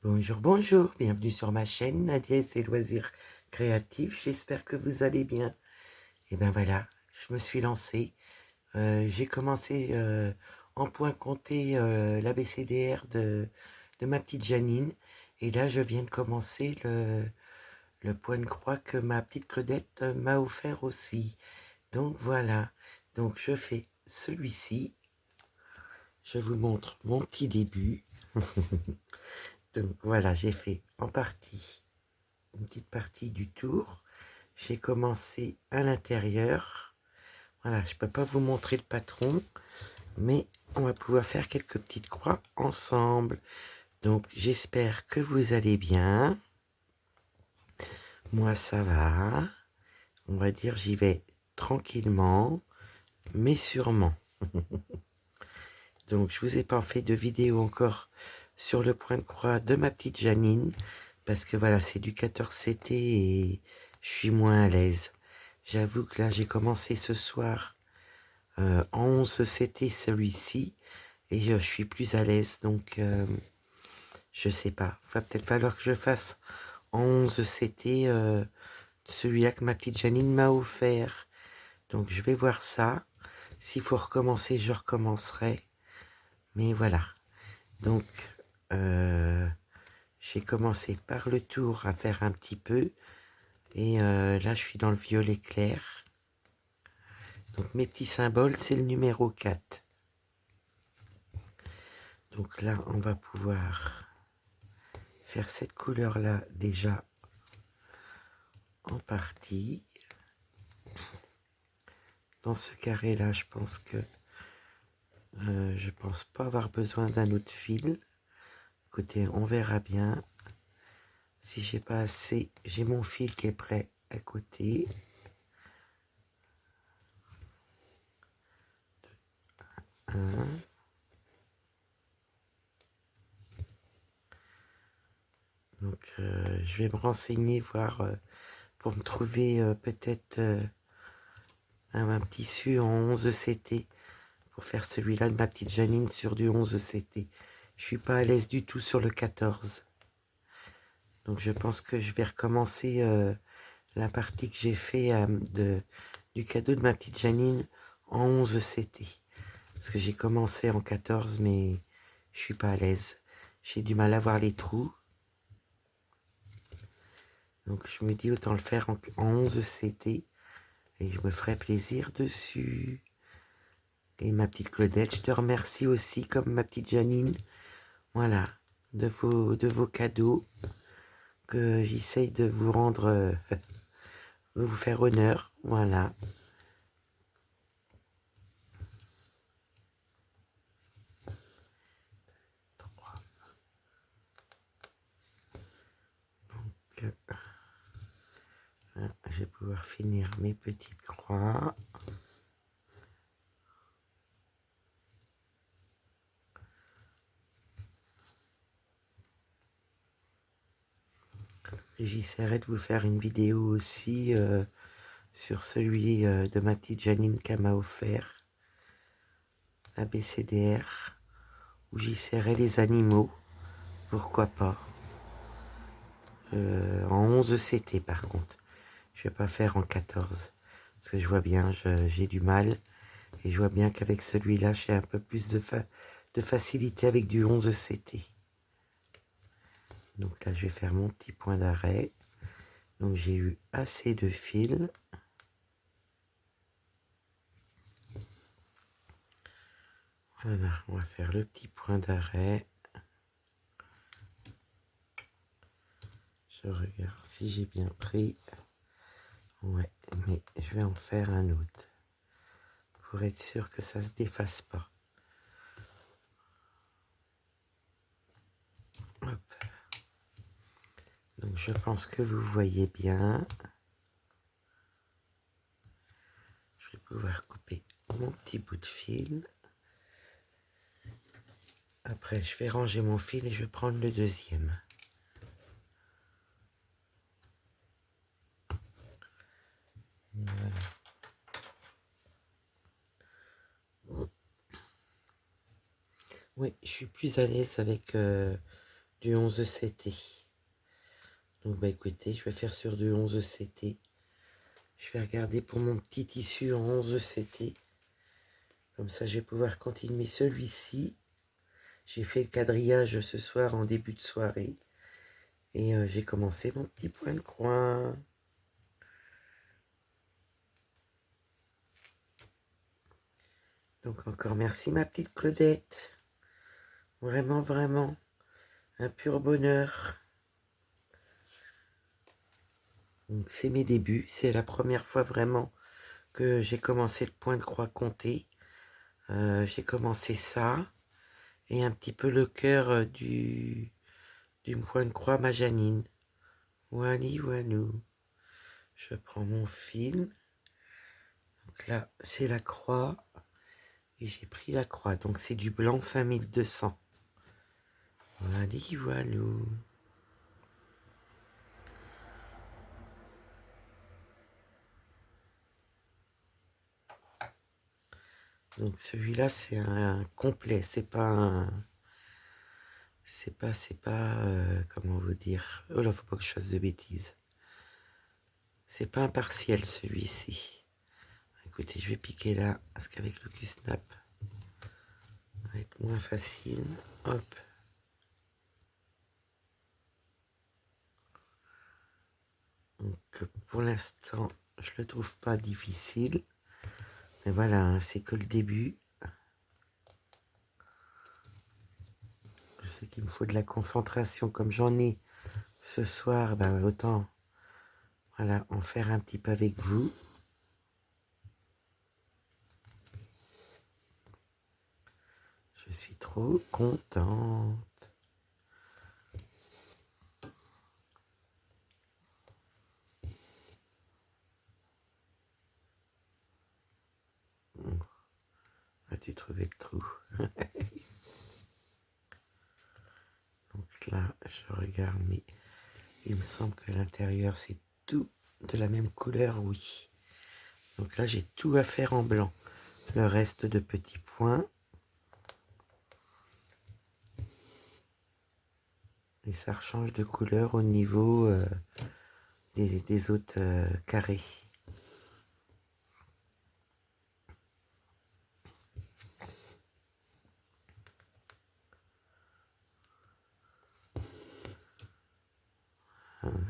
Bonjour, bonjour, bienvenue sur ma chaîne Nadia et ses loisirs créatifs, j'espère que vous allez bien. Et ben voilà, je me suis lancée, j'ai commencé en point compté l'ABCDR de ma petite Janine, et là je viens de commencer le point de croix que ma petite Claudette m'a offert aussi. Donc voilà, donc je fais celui-ci, je vous montre mon petit début. Donc voilà, j'ai fait en partie une petite partie du tour. J'ai commencé à l'intérieur. Voilà, je ne peux pas vous montrer le patron, mais on va pouvoir faire quelques petites croix ensemble. Donc j'espère que vous allez bien. Moi ça va. On va dire j'y vais tranquillement, mais sûrement. Donc je vous ai pas fait de vidéo encore sur le point de croix de ma petite Janine, parce que voilà, c'est du 14CT et je suis moins à l'aise. J'avoue que là j'ai commencé ce soir en 11CT celui-ci, et je suis plus à l'aise, donc je sais pas. Va peut-être falloir que je fasse en 11CT celui-là que ma petite Janine m'a offert. Donc je vais voir ça. S'il faut recommencer, je recommencerai. Mais voilà. Donc j'ai commencé par le tour à faire un petit peu. Et là je suis dans le violet clair. Donc mes petits symboles, c'est le numéro 4. Donc là on va pouvoir faire cette couleur là déjà en partie. Dans ce carré là, je pense pas avoir besoin d'un autre fil. Écoutez, on verra bien. Si j'ai pas assez, j'ai mon fil qui est prêt à côté. Un. Donc je vais me renseigner, voir pour me trouver peut-être un tissu en 11CT pour faire celui-là de ma petite Janine sur du 11CT. Je suis pas à l'aise du tout sur le 14. Donc je pense que je vais recommencer la partie que j'ai fait du cadeau de ma petite Janine en 11CT. Parce que j'ai commencé en 14, mais je suis pas à l'aise. J'ai du mal à voir les trous. Donc je me dis autant le faire en 11CT. Et je me ferai plaisir dessus. Et ma petite Claudette, je te remercie aussi, comme ma petite Janine. Voilà, de vos cadeaux. Que j'essaye de vous rendre, de vous faire honneur. Voilà. Donc, je vais pouvoir finir mes petites croix. J'essaierai de vous faire une vidéo aussi sur celui de ma petite Janine qu'elle m'a offert, la BCDR, où j'essaierai les animaux, pourquoi pas. En 11CT par contre, je vais pas faire en 14, parce que je vois bien, j'ai du mal, et je vois bien qu'avec celui-là, j'ai un peu plus de facilité avec du 11CT. Donc là, je vais faire mon petit point d'arrêt. Donc j'ai eu assez de fils. Voilà, on va faire le petit point d'arrêt. Je regarde si j'ai bien pris. Ouais, mais je vais en faire un autre. Pour être sûr que ça ne se défasse pas. Hop. Donc je pense que vous voyez bien. Je vais pouvoir couper mon petit bout de fil. Après, je vais ranger mon fil et je vais prendre le deuxième. Voilà. Oui, je suis plus à l'aise avec du 11 CT. Donc bah écoutez, je vais faire sur du 11 CT. Je vais regarder pour mon petit tissu en 11 CT. Comme ça, je vais pouvoir continuer celui-ci. J'ai fait le quadrillage ce soir en début de soirée. Et j'ai commencé mon petit point de croix. Donc encore merci ma petite Claudette. Vraiment, vraiment, un pur bonheur. Donc c'est mes débuts. C'est la première fois vraiment que j'ai commencé le point de croix compté. J'ai commencé ça. Et un petit peu le cœur du point de croix ma Janine. Wally Walou. Je prends mon fil. Donc là, c'est la croix. Et j'ai pris la croix. Donc c'est du blanc 5200. Wally Walou. Donc celui-là, c'est un complet. C'est pas un... comment vous dire. Oh là, faut pas que je fasse de bêtises. C'est pas un partiel, celui-ci. Écoutez, je vais piquer là, parce qu'avec le Q-Snap, ça va être moins facile. Hop. Donc, pour l'instant, je le trouve pas difficile. Mais voilà, hein, c'est que le début. Je sais qu'il me faut de la concentration. Comme j'en ai ce soir, ben, autant voilà, en faire un petit peu avec vous. Je suis trop contente. As-tu trouvé le trou? Donc là, je regarde, mais il me semble que l'intérieur, c'est tout de la même couleur, oui. Donc là, j'ai tout à faire en blanc. Le reste de petits points. Et ça rechange de couleur au niveau des autres carrés. Voilà.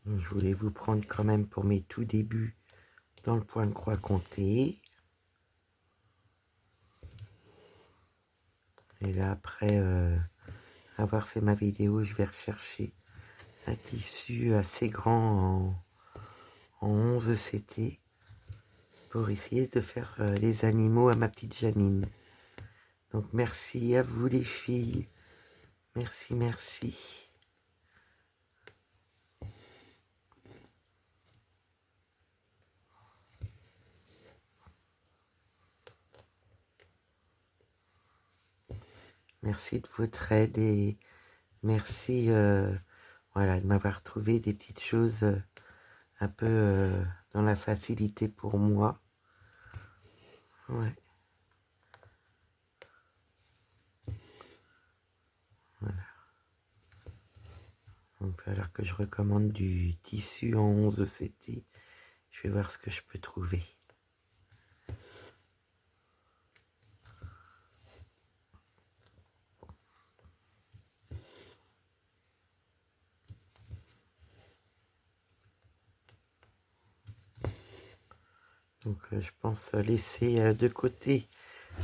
Je voulais vous prendre quand même pour mes tout débuts dans le point de croix compté. Et là, après avoir fait ma vidéo, je vais rechercher un tissu assez grand en 11 CT pour essayer de faire les animaux à ma petite Janine. Donc merci à vous les filles. Merci, merci. Merci de votre aide et merci voilà, de m'avoir trouvé des petites choses un peu dans la facilité pour moi. Ouais. Voilà. Donc, alors que je recommande du tissu en 11 CT, je vais voir ce que je peux trouver. Donc je pense laisser de côté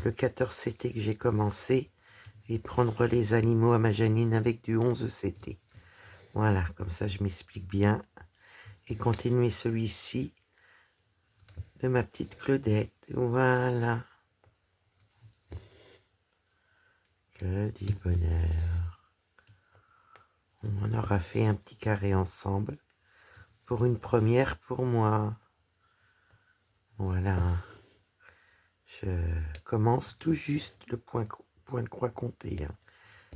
le 14 CT que j'ai commencé et prendre les animaux à ma Janine avec du 11 CT. Voilà, comme ça je m'explique bien. Et continuer celui-ci de ma petite Claudette. Voilà. Que du bonheur. On aura fait un petit carré ensemble. pour une première pour moi. Voilà, je commence tout juste le point de croix compté, hein.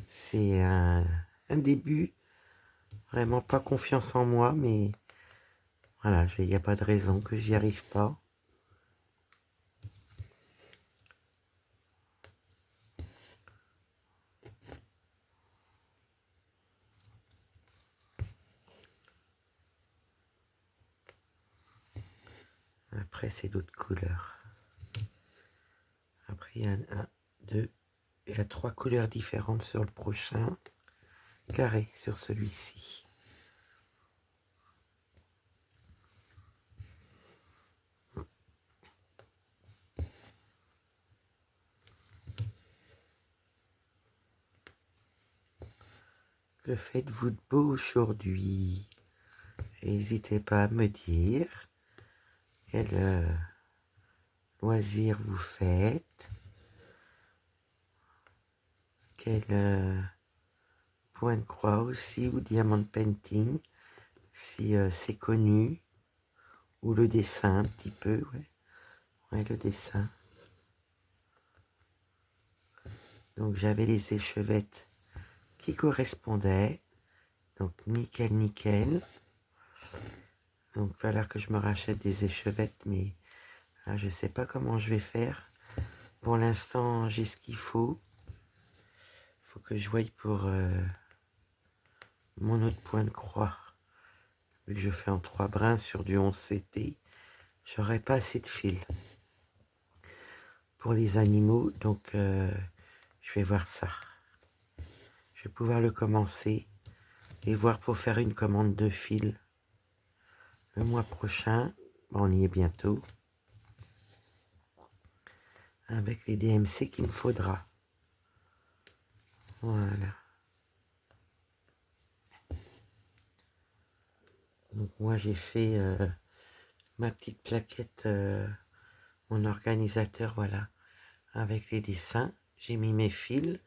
C'est un début, vraiment pas confiance en moi, mais voilà, il n'y a pas de raison que j'y arrive pas. Après, c'est d'autres couleurs. Après, il y a un, deux, il y a 3 couleurs différentes sur le prochain carré, sur celui-ci. Que faites-vous de beau aujourd'hui? N'hésitez pas à me dire quel loisir vous faites, quel point de croix aussi, ou diamant painting, si c'est connu, ou le dessin un petit peu, ouais, le dessin. Donc j'avais les échevettes qui correspondaient, donc nickel, nickel. Donc il va falloir que je me rachète des échevettes, mais là je sais pas comment je vais faire. Pour l'instant j'ai ce qu'il faut. Faut que je voie pour mon autre point de croix. Vu que je fais en 3 brins sur du 11 CT, j'aurai pas assez de fil pour les animaux, donc je vais voir ça. Je vais pouvoir le commencer et voir pour faire une commande de fil le mois prochain. Bon, on y est bientôt. Avec les DMC qu'il me faudra. Voilà. Donc moi j'ai fait ma petite plaquette, mon organisateur, voilà, avec les dessins. J'ai mis mes fils,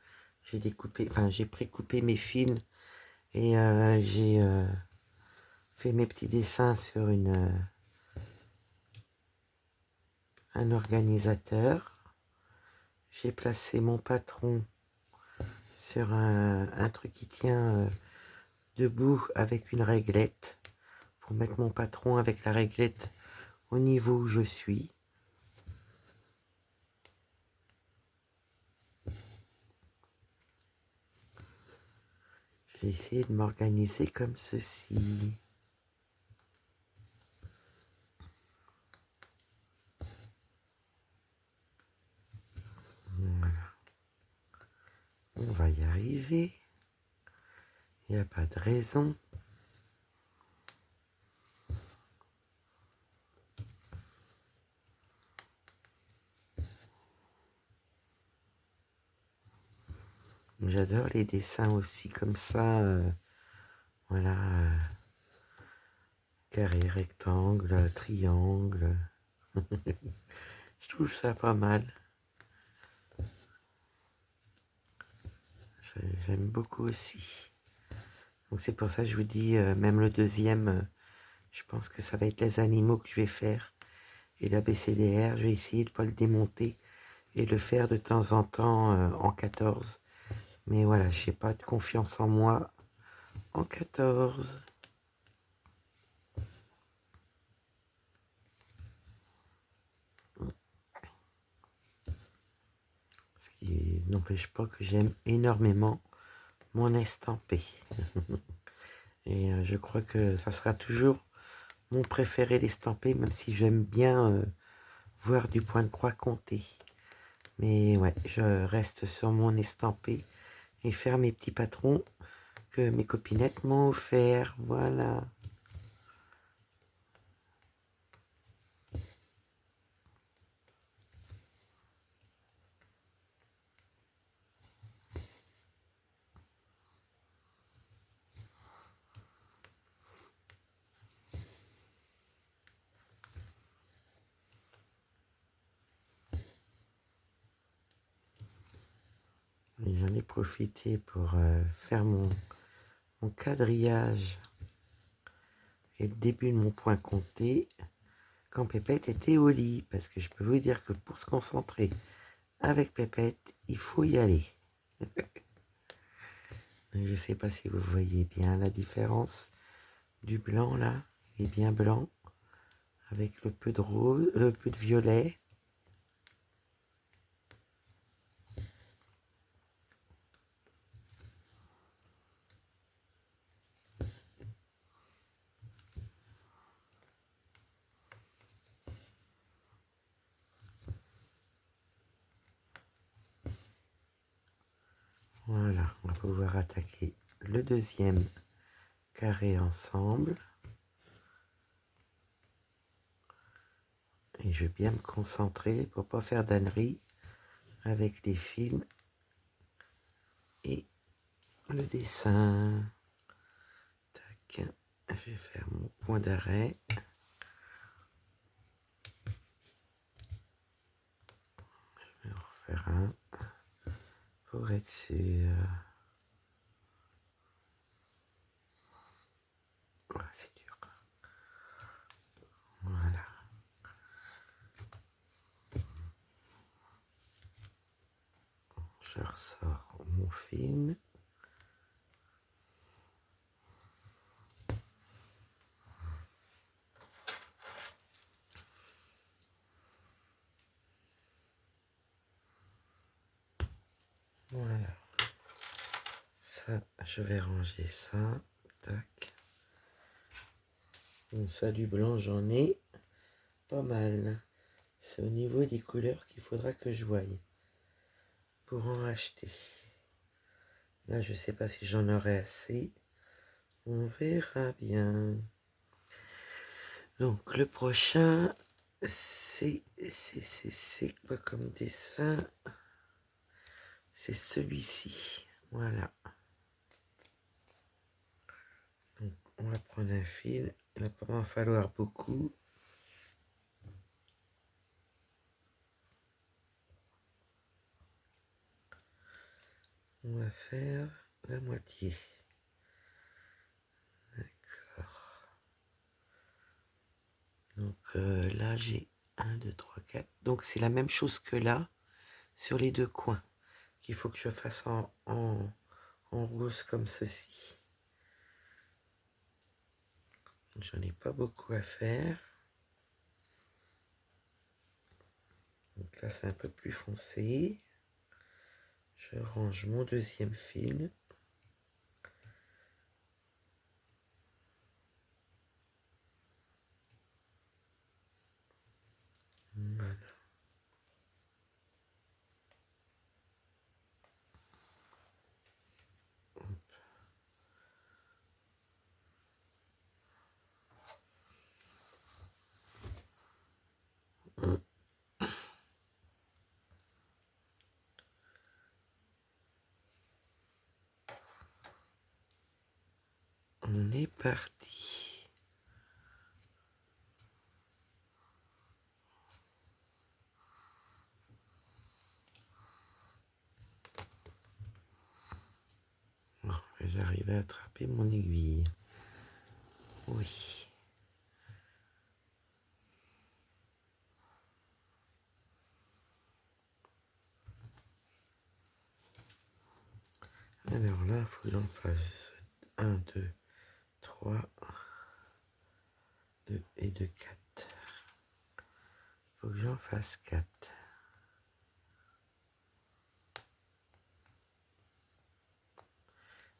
j'ai découpé, enfin j'ai précoupé mes fils et j'ai fait mes petits dessins sur un organisateur. J'ai placé mon patron sur un truc qui tient debout avec une réglette pour mettre mon patron avec la réglette au niveau où je suis. J'ai essayé de m'organiser comme ceci. Voilà. On va y arriver. Il n'y a pas de raison. J'adore les dessins aussi comme ça. Voilà. Carré, rectangle, triangle. Je trouve ça pas mal. J'aime beaucoup aussi. Donc c'est pour ça que je vous dis, même le deuxième, je pense que ça va être les animaux que je vais faire. Et l'ABCDR, je vais essayer de ne pas le démonter et le faire de temps en temps en 14. Mais voilà, je n'ai pas de confiance en moi en 14. Ce qui n'empêche pas que j'aime énormément mon estampé. Et je crois que ça sera toujours mon préféré, l'estampé, même si j'aime bien voir du point de croix compté. Mais ouais, je reste sur mon estampé et faire mes petits patrons que mes copinettes m'ont offert. Voilà. Et j'en ai profité pour faire mon quadrillage et le début de mon point compté quand Pépette était au lit. Parce que je peux vous dire que pour se concentrer avec Pépette, il faut y aller. Je ne sais pas si vous voyez bien la différence du blanc là. Il est bien blanc avec le peu de rose, le peu de violet. Voilà, on va pouvoir attaquer le deuxième carré ensemble. Et je vais bien me concentrer pour pas faire d'ânerie avec les fils et le dessin. Tac, je vais faire mon point d'arrêt. Je vais en refaire un pour être sûr. Ah, c'est dur. Voilà. Je ressors mon film. Voilà. Ça, je vais ranger ça. Tac. Bon, ça du blanc, j'en ai pas mal. C'est au niveau des couleurs qu'il faudra que je voie pour en acheter. Là, je sais pas si j'en aurai assez. On verra bien. Donc, le prochain, c'est quoi comme dessin? C'est celui-ci. Voilà. Donc, on va prendre un fil. Il va pas en falloir beaucoup. On va faire la moitié. D'accord. Donc là, j'ai 1, 2, 3, 4. Donc, c'est la même chose que là, sur les deux coins, qu'il faut que je fasse en rose comme ceci. J'en ai pas beaucoup à faire. Donc là, c'est un peu plus foncé. Je range mon deuxième fil. Voilà. On est parti. Bon, j'arrive à attraper mon aiguille. Oui. Alors là, il faut que j'en fasse 1, 2, 3, 2 et 2, 4. Il faut que j'en fasse 4.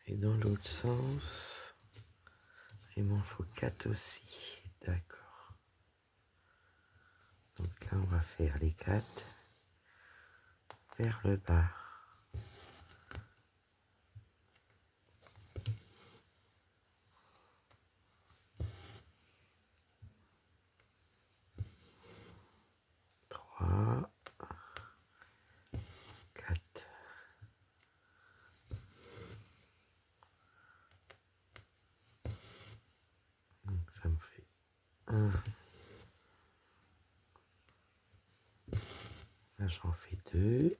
Et dans l'autre sens, il m'en faut 4 aussi. D'accord. Donc là, on va faire les 4 vers le bas. Trois, 4. Donc ça me fait 1. Là, j'en fais 2.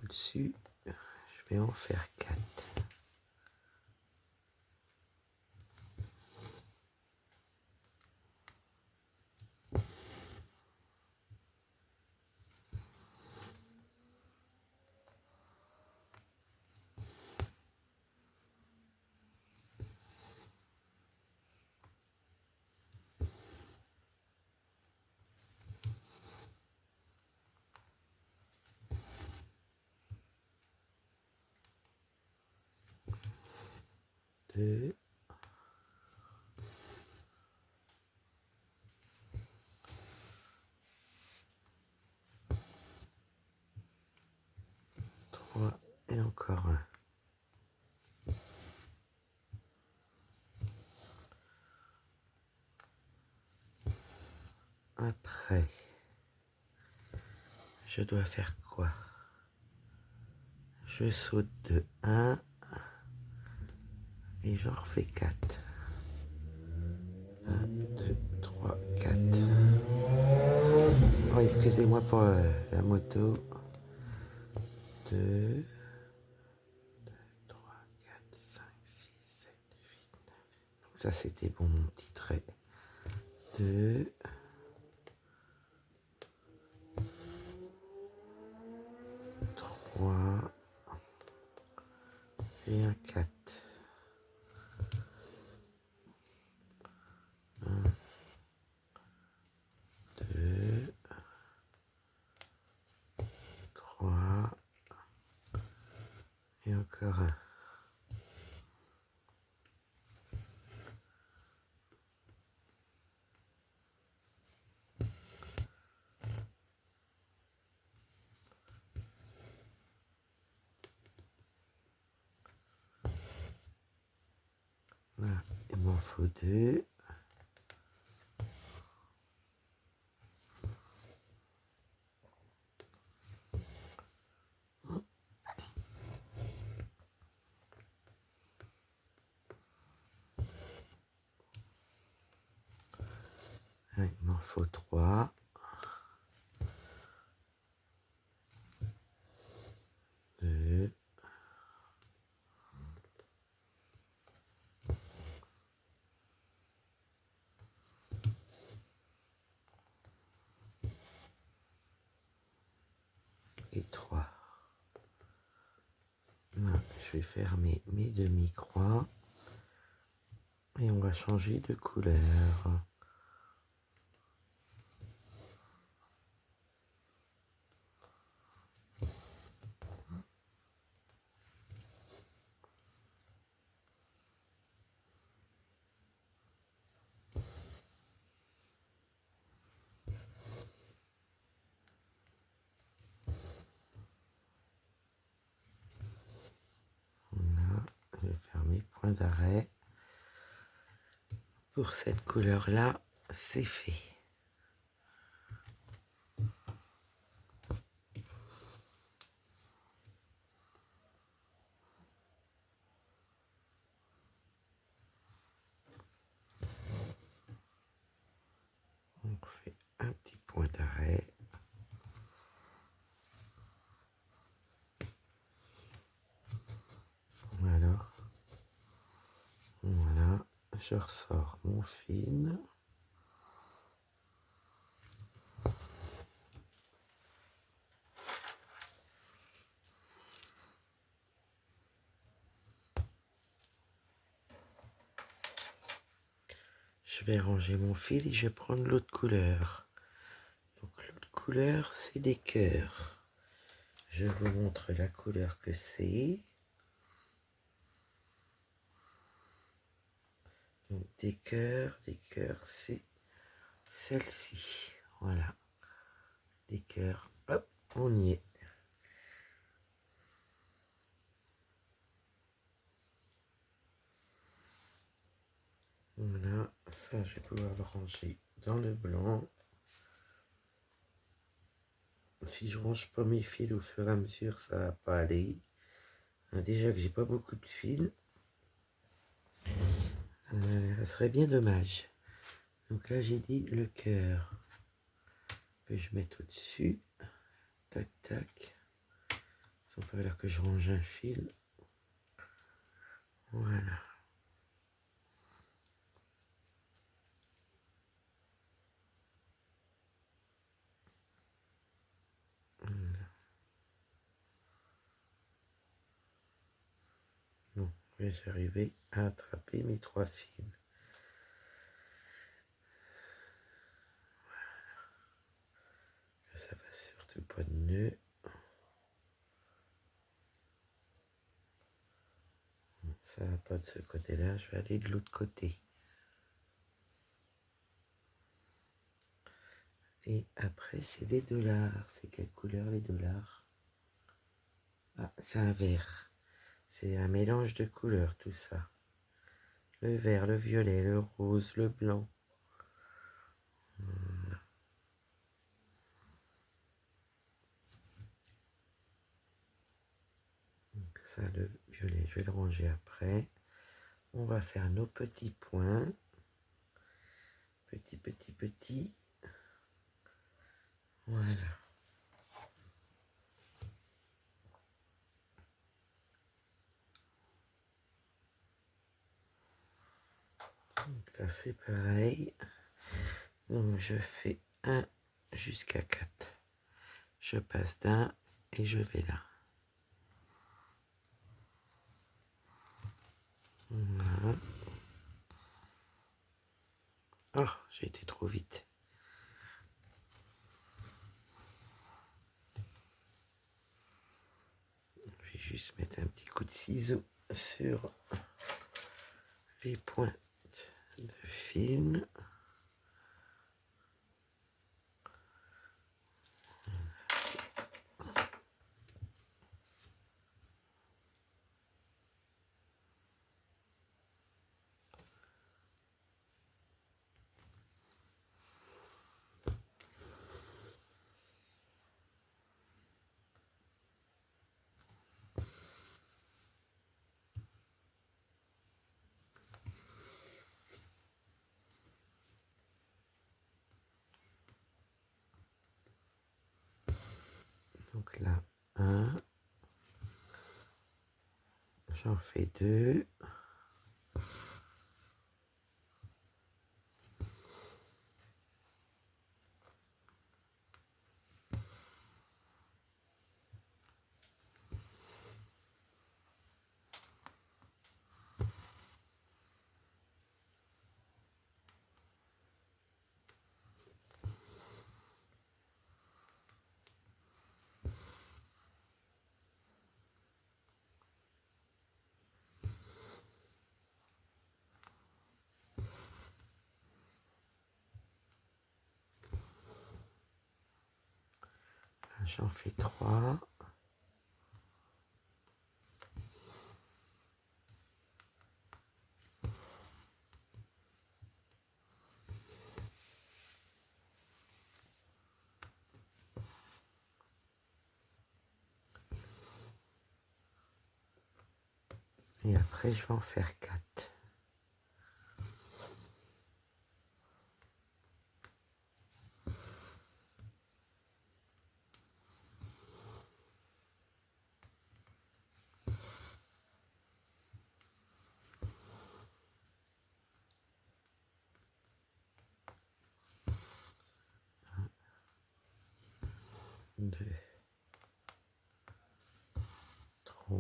au-dessus, je vais en faire 4. Deux. 3 et encore un. Après, je dois faire quoi? Je saute de 1 et j'en refais 4. 1, 2, 3, 4. Oh, excusez-moi pour la moto. 2, 3, 4, 5, 6, 7, 8, 9. Donc ça, c'était bon, mon petit trait. 2, 3 et un 4. 1, 2, 3 et encore un. Voilà, il m'en faut 2. Il m'en faut 3. 2. Et 3. Là, je vais fermer mes demi-croix et on va changer de couleur. Voilà, je vais faire mes points d'arrêt. Pour cette couleur-là, c'est fait. On fait un petit point d'arrêt. Alors, voilà, je ressors mon film. Je vais ranger mon fil et je vais prendre l'autre couleur. Donc l'autre couleur, c'est des cœurs. Je vous montre la couleur que c'est. Donc des cœurs, c'est celle-ci. Voilà. Des cœurs. Hop, on y est. Voilà, ça je vais pouvoir le ranger dans le blanc. Si je range pas mes fils au fur et à mesure, ça va pas aller. Déjà que j'ai pas beaucoup de fils. Ça serait bien dommage. Donc là j'ai dit le cœur que je mette au-dessus. Tac tac. Il va falloir que je range un fil. Voilà. Bon, je vais arriver à attraper mes 3 fils. Ça va surtout pas de nœud. Ça va pas de ce côté-là, je vais aller de l'autre côté. Et après, c'est des dollars. C'est quelle couleur les dollars? Ah, c'est un vert. C'est un mélange de couleurs, tout ça. Le vert, le violet, le rose, le blanc. Voilà. Donc ça, le violet, je vais le ranger après. On va faire nos petits points. Petit. Voilà. Donc là, c'est pareil. Donc je fais 1 jusqu'à 4. Je passe d'un et je vais là. Voilà. Oh, j'ai été trop vite. Je vais juste mettre un petit coup de ciseau sur les points de film. Donc là, 1. J'en fais 2. J'en fais 3. Et après, je vais en faire 4. Deux, 3.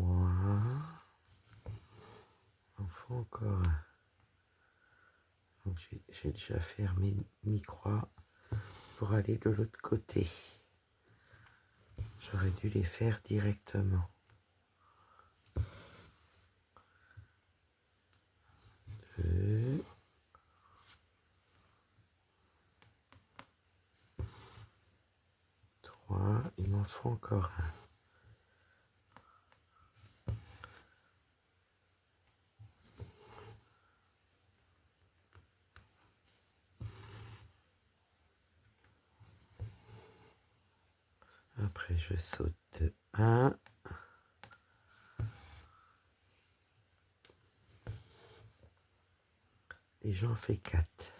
Il en faut encore un. Donc j'ai déjà fermé mi-croix pour aller de l'autre côté. J'aurais dû les faire directement. 2. 3. Il m'en faut encore un. Après, je saute de 1. Et j'en fais 4.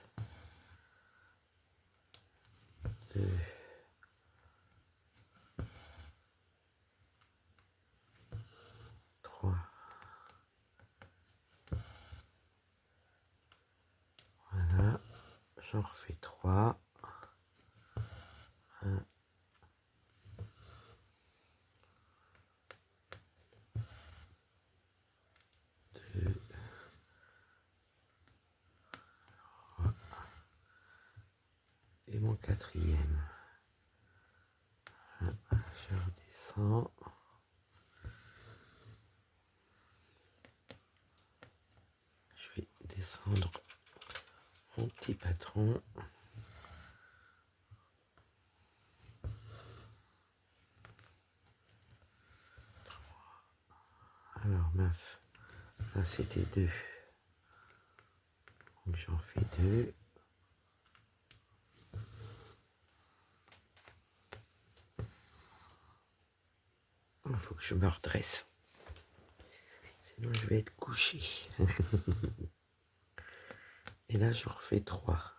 2. J'en refais 3. 1, 2, et mon quatrième. Je redescends. Je vais descendre mon petit patron. Alors mince, là c'était 2. Donc j'en fais 2. Il faut que je me redresse. Sinon je vais être couché. Et là je refais 3.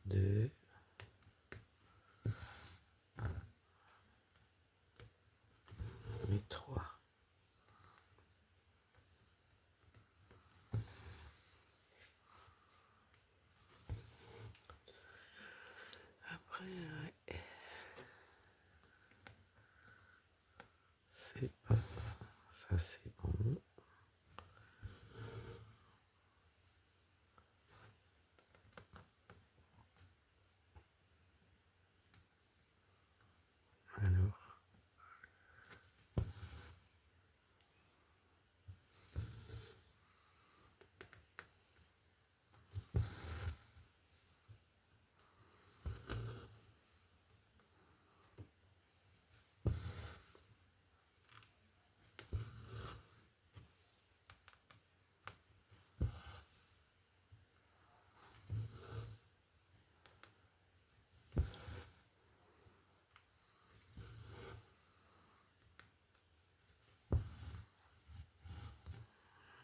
2. Et 3. Après, c'est pas... Ça c'est bon. Alors...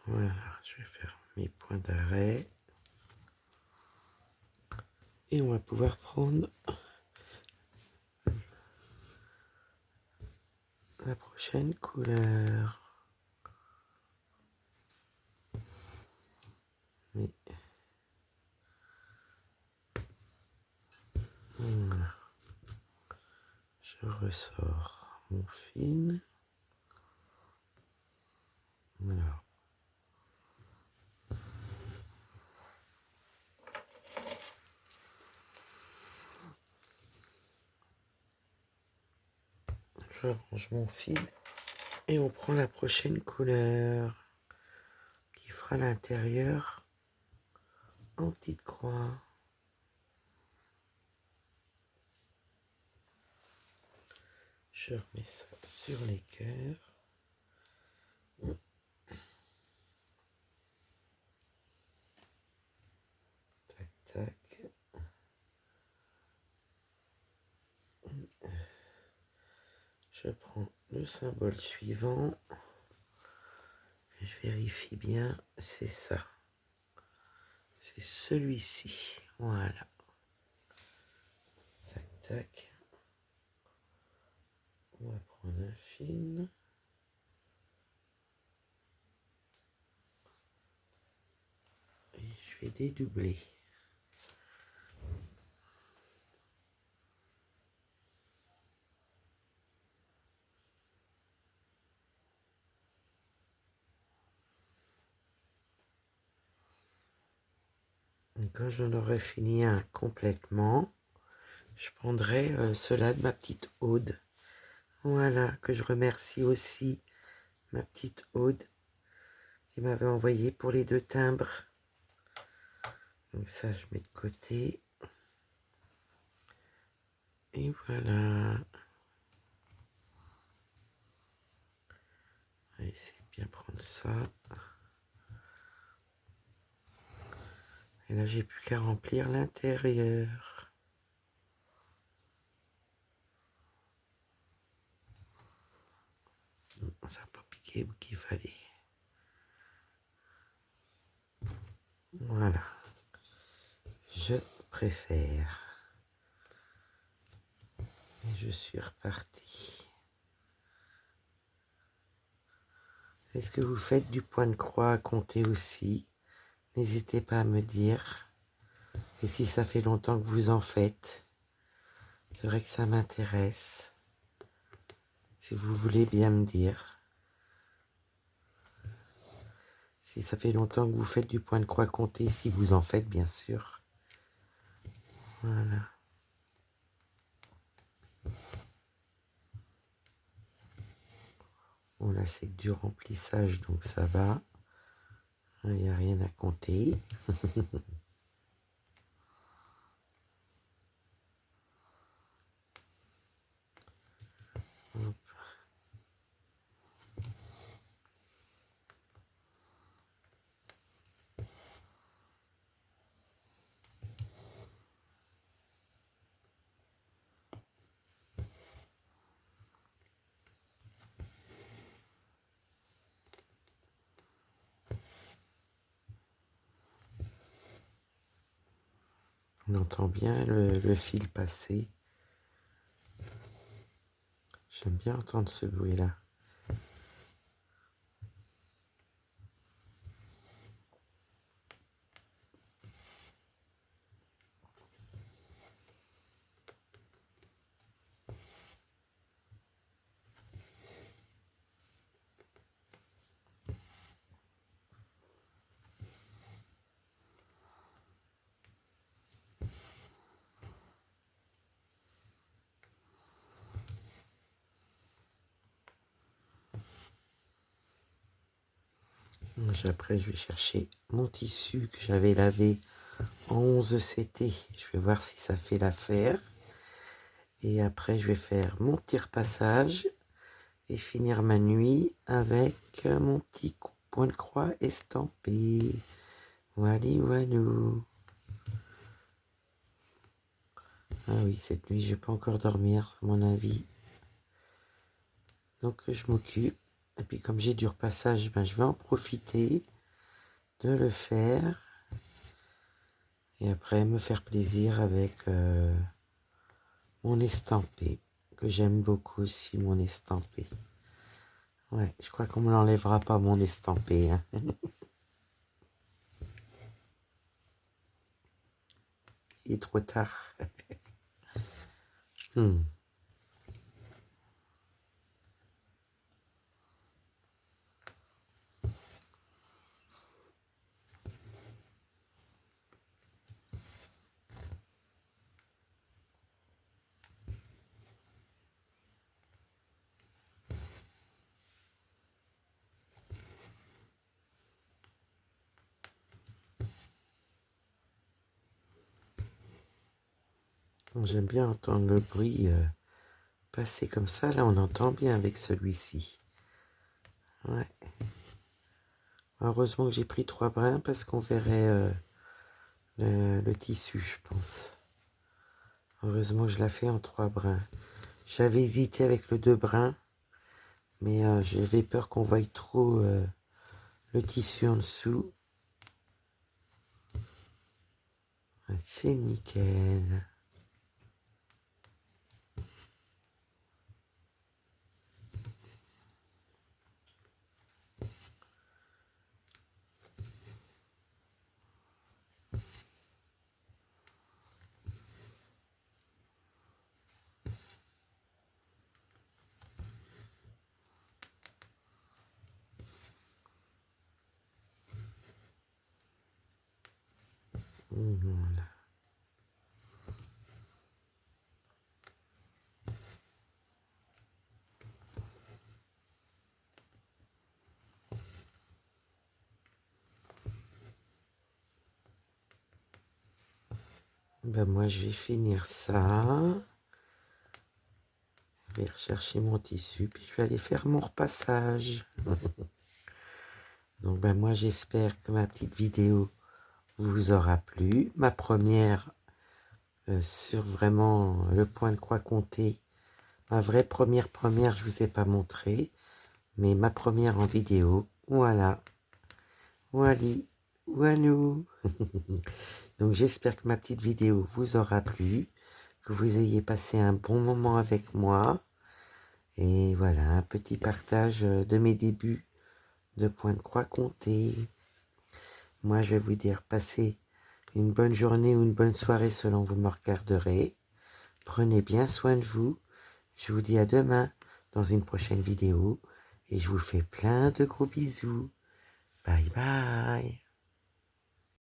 Voilà, je vais faire mes points d'arrêt. Et on va pouvoir prendre la prochaine couleur. Mais... Voilà. Je ressors mon film. Voilà. Je range mon fil et on prend la prochaine couleur qui fera l'intérieur en petite croix. Je remets ça sur les cœurs. Tac, tac. Je prends le symbole suivant. Je vérifie bien, c'est ça. C'est celui-ci. Voilà. Tac, tac. On va prendre un film. Et je vais dédoubler. Et quand j'en aurai fini un complètement, je prendrai cela de ma petite Aude. Voilà, que je remercie aussi ma petite Aude qui m'avait envoyé pour les 2 timbres. Donc ça, je mets de côté. Et voilà. On va essayer de bien prendre ça. Et là, j'ai plus qu'à remplir l'intérieur. Ça n'a pas piqué où qu'il fallait. Voilà. Je préfère. Et je suis reparti. Est-ce que vous faites du point de croix à compter aussi? N'hésitez pas à me dire. Et si ça fait longtemps que vous en faites, c'est vrai que ça m'intéresse. Si vous voulez bien me dire. Si ça fait longtemps que vous faites du point de croix compté, si vous en faites bien sûr. Voilà. Bon là c'est que du remplissage donc ça va. Il n'y a rien à compter. Hop. On entend bien le fil passer. J'aime bien entendre ce bruit-là. Après, je vais chercher mon tissu que j'avais lavé en 11 CT. Je vais voir si ça fait l'affaire. Et après, je vais faire mon petit repassage et finir ma nuit avec mon petit point de croix estampé. Wally walou. Ah oui, cette nuit, je vais pas encore dormir, à mon avis. Donc, je m'occupe. Et puis, comme j'ai du repassage, ben, je vais en profiter de le faire. Et après, me faire plaisir avec mon estampé, que j'aime beaucoup aussi, mon estampé. Ouais, je crois qu'on me l'enlèvera pas, mon estampé. Hein. Il est trop tard. J'aime bien entendre le bruit passer comme ça. Là, on entend bien avec celui-ci. Ouais. Heureusement que j'ai pris 3 brins parce qu'on verrait le tissu, je pense. Heureusement que je l'ai fait en 3 brins. J'avais hésité avec le 2 brins, mais j'avais peur qu'on voie trop le tissu en dessous. Ouais, c'est nickel. Voilà. Ben moi, je vais finir ça. Je vais rechercher mon tissu, puis je vais aller faire mon repassage. Donc ben moi, j'espère que ma petite vidéo vous aura plu. Ma première sur vraiment le point de croix compté. Ma vraie première, je vous ai pas montré. Mais ma première en vidéo. Voilà. Wally. Walou. Donc j'espère que ma petite vidéo vous aura plu. Que vous ayez passé un bon moment avec moi. Et voilà, un petit partage de mes débuts de points de croix comptés. Moi, je vais vous dire, passez une bonne journée ou une bonne soirée selon vous me regarderez. Prenez bien soin de vous. Je vous dis à demain dans une prochaine vidéo et je vous fais plein de gros bisous. Bye bye.